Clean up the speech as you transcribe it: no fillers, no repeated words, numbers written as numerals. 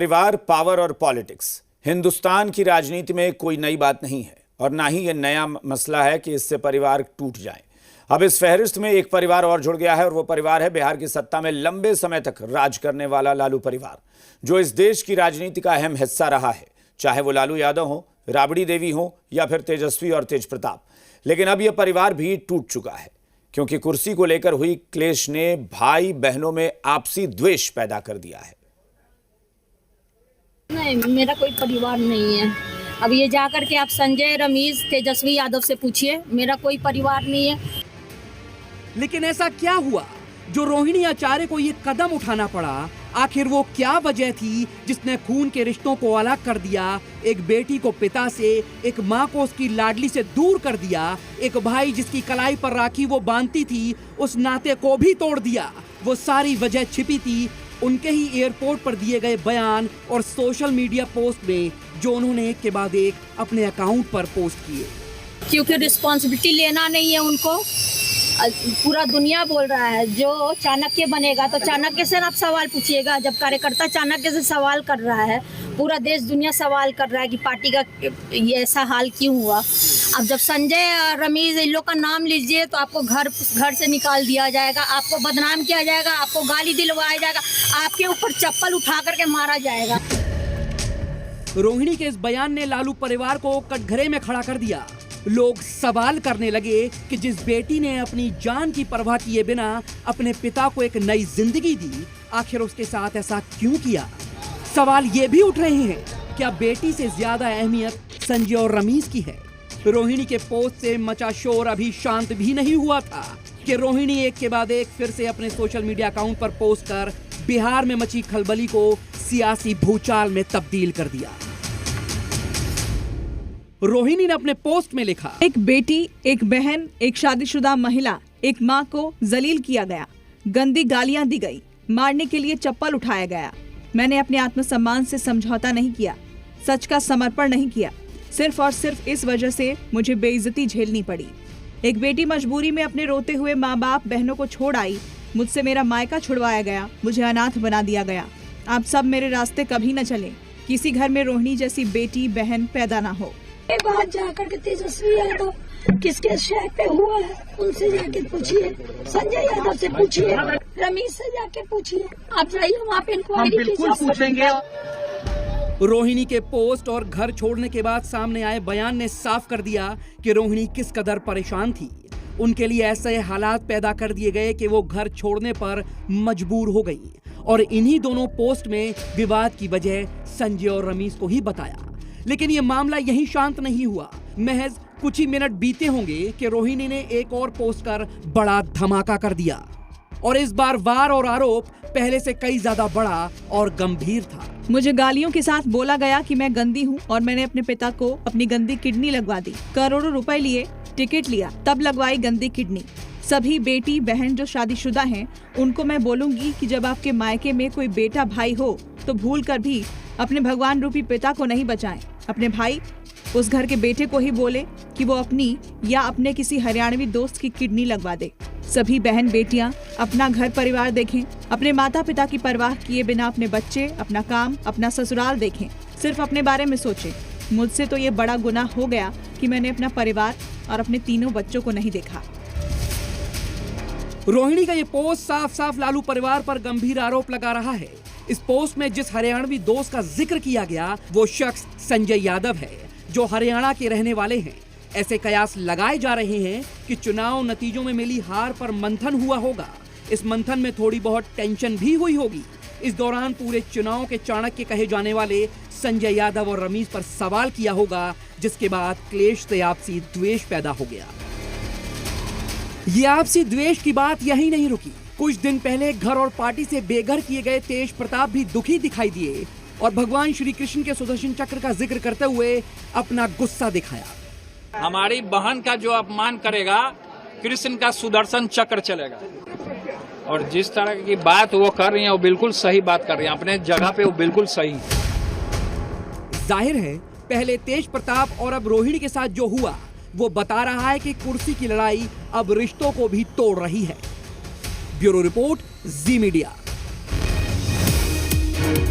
परिवार, पावर और पॉलिटिक्स हिंदुस्तान की राजनीति में कोई नई बात नहीं है और ना ही ये नया मसला है कि इससे परिवार टूट जाए। अब इस फहरिस्त में एक परिवार और जुड़ गया है और वो परिवार है बिहार की सत्ता में लंबे समय तक राज करने वाला लालू परिवार, जो इस देश की राजनीति का अहम हिस्सा रहा है, चाहे वो लालू यादव हो, राबड़ी देवी हो या फिर तेजस्वी और तेज प्रताप। लेकिन अब यह परिवार भी टूट चुका है क्योंकि कुर्सी को लेकर हुई क्लेश ने भाई बहनों में आपसी द्वेष पैदा कर दिया है। नहीं, मेरा कोई परिवार नहीं है। अब ये जाकर के आप संजय, रमेश, तेजस्वी यादव से पूछिए, मेरा कोई परिवार नहीं है। लेकिन ऐसा क्या हुआ जो रोहिणी आचार्य को ये कदम उठाना पड़ा? आखिर वो क्या वजह थी जिसने खून के रिश्तों को अलग कर दिया, एक बेटी को पिता से, एक माँ को उसकी लाडली से दूर कर दिया, एक भाई जिसकी कलाई पर राखी वो बांधती थी उस नाते को भी तोड़ दिया? वो सारी वजह छिपी थी उनके ही एयरपोर्ट पर दिए गए बयान और सोशल मीडिया पोस्ट में, जो उन्होंने एक के बाद एक अपने अकाउंट पर पोस्ट किए। क्योंकि रिस्पॉन्सिबिलिटी लेना नहीं है उनको। पूरा दुनिया बोल रहा है जो चाणक्य बनेगा तो चाणक्य से आप सवाल पूछिएगा। जब कार्यकर्ता चाणक्य से सवाल कर रहा है, पूरा देश दुनिया सवाल कर रहा है कि पार्टी का ये ऐसा हाल क्यों हुआ। अब जब संजय और रमेश इन लोग का नाम लीजिए तो आपको घर से निकाल दिया जाएगा, आपको बदनाम किया जाएगा, आपको गाली दिलवाया जाएगा, आपके ऊपर चप्पल उठा करके मारा जाएगा। रोहिणी के इस बयान ने लालू परिवार को कटघरे में खड़ा कर दिया। लोग सवाल करने लगे कि जिस बेटी ने अपनी जान की परवाह किए बिना अपने पिता को एक नई जिंदगी दी, आखिर उसके साथ ऐसा क्यों किया? सवाल ये भी उठ रहे हैं, क्या बेटी से ज्यादा अहमियत संजय और रमेश की है? रोहिणी के पोस्ट से मचा शोर अभी शांत भी नहीं हुआ था कि रोहिणी एक के बाद एक फिर से अपने सोशल मीडिया अकाउंट पर पोस्ट कर बिहार में मची खलबली को सियासी भूचाल में तब्दील कर दिया। रोहिणी ने अपने पोस्ट में लिखा, एक बेटी, एक बहन, एक शादीशुदा महिला, एक माँ को जलील किया गया, गंदी गालियां दी गई, मारने के लिए चप्पल उठाया गया। मैंने अपने आत्मसम्मान से समझौता नहीं किया, सच का समर्पण नहीं किया। सिर्फ और सिर्फ इस वजह से मुझे बेइज्जती झेलनी पड़ी। एक बेटी मजबूरी में अपने रोते हुए माँ बाप बहनों को छोड़ आई। मुझसे मेरा मायका छुड़वाया गया, मुझे अनाथ बना दिया गया। आप सब मेरे रास्ते कभी न चले। किसी घर में रोहिणी जैसी बेटी बहन पैदा ना हो। ये बात जाकर के तेजस्वी यादव किसके शहर पे हुआ है उनसे जाके पूछिए, संजय यादव से पूछिए, रमेश से जाके पूछिए। आप जाइए वहाँ पे इंक्वायरी कीजिए। रोहिणी के पोस्ट और घर छोड़ने के बाद सामने आए बयान ने साफ कर दिया कि रोहिणी किस कदर परेशान थी। उनके लिए ऐसे हालात पैदा कर दिए गए कि वो घर छोड़ने पर मजबूर हो गई और इन्हीं दोनों पोस्ट में विवाद की वजह संजय और रमेश को ही बताया। लेकिन ये मामला यहीं शांत नहीं हुआ। महज कुछ ही मिनट बीते होंगे कि रोहिणी ने एक और पोस्ट कर बड़ा धमाका कर दिया और इस बार वार और आरोप पहले से कई ज्यादा बड़ा और गंभीर था। मुझे गालियों के साथ बोला गया कि मैं गंदी हूँ और मैंने अपने पिता को अपनी गंदी किडनी लगवा दी। करोड़ों रुपए लिए, टिकट लिया, तब लगवाई गंदी किडनी। सभी बेटी बहन जो शादीशुदा हैं उनको मैं बोलूंगी कि जब आपके मायके में कोई बेटा भाई हो तो भूल कर भी अपने भगवान रूपी पिता को नहीं बचाएं। अपने भाई उस घर के बेटे को ही बोले कि वो अपनी या अपने किसी हरियाणवी दोस्त की किडनी लगवा दे। सभी बहन बेटियां अपना घर परिवार देखें, अपने माता पिता की परवाह किए बिना अपने बच्चे, अपना काम, अपना ससुराल देखें, सिर्फ अपने बारे में सोचें। मुझसे तो ये बड़ा गुनाह हो गया कि मैंने अपना परिवार और अपने तीनों बच्चों को नहीं देखा। रोहिणी का ये पोस्ट साफ साफ लालू परिवार पर गंभीर आरोप लगा रहा है। इस पोस्ट में जिस हरियाणवी दोस्त का जिक्र किया गया वो शख्स संजय यादव है, जो हरियाणा के रहने वाले हैं। ऐसे कयास लगाए जा रहे हैं कि चुनाव नतीजों में मिली हार पर मंथन हुआ होगा। इस मंथन में थोड़ी बहुत टेंशन भी हुई होगी। इस दौरान पूरे चुनाव के चाणक्य कहे जाने वाले संजय यादव और रमेश पर सवाल किया होगा, जिसके बाद क्लेश से आपसी द्वेष पैदा हो गया। ये आपसी द्वेष की बात यही नहीं रुकी। कुछ दिन पहले घर और पार्टी से बेघर किए गए तेज प्रताप भी दुखी दिखाई दिए और भगवान श्री कृष्ण के सुदर्शन चक्र का जिक्र करते हुए अपना गुस्सा दिखाया। हमारी बहन का जो अपमान करेगा, कृष्ण का सुदर्शन चक्र चलेगा। और जिस तरह की बात वो कर रही है वो बिल्कुल सही बात कर रही है, अपने जगह पे वो बिल्कुल सही। जाहिर है पहले तेज प्रताप और अब रोहिणी के साथ जो हुआ वो बता रहा है कि कुर्सी की लड़ाई अब रिश्तों को भी तोड़ रही है। ब्यूरो रिपोर्ट, जी मीडिया।